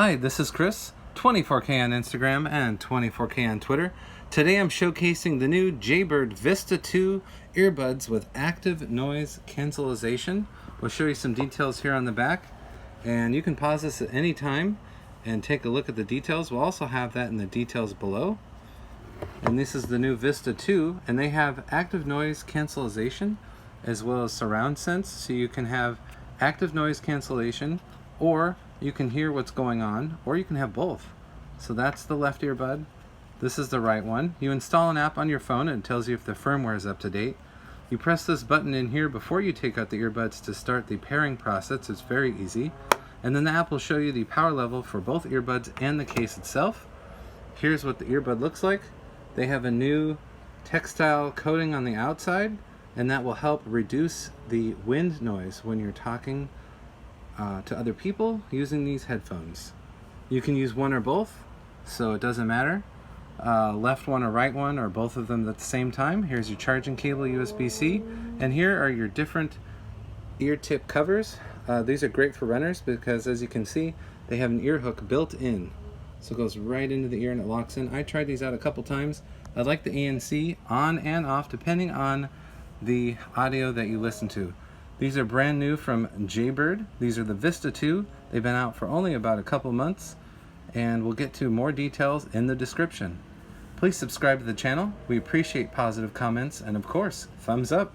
Hi, this is Chris, 24K on Instagram and 24K on Twitter. Today I'm showcasing the new JayBird Vista 2 earbuds with active noise cancellation. We'll show you some details here on the back, and you can pause this at any time and take a look at the details. We'll also have that in the details below. And this is the new Vista 2, and they have active noise cancellation as well as SurroundSense, so you can have active noise cancellation, or you can hear what's going on, or you can have both. So that's the left earbud. This is the right one. You install an app on your phone and it tells you if the firmware is up to date. You press this button in here before you take out the earbuds to start the pairing process. It's very easy. And then the app will show you the power level for both earbuds and the case itself. Here's what the earbud looks like. They have a new textile coating on the outside, and that will help reduce the wind noise when you're talking to other people using these headphones. You can use one or both, so it doesn't matter. Left one or right one, or both of them at the same time. Here's your charging cable, USB-C, and here are your different ear tip covers. These are great for runners because, as you can see, they have an ear hook built in. So it goes right into the ear and it locks in. I tried these out a couple times. I like the ANC on and off depending on the audio that you listen to. These are brand new from JayBird. These are the Vista 2. They've been out for only about a couple months, and we'll get to more details in the description. Please subscribe to the channel. We appreciate positive comments, and of course, thumbs up.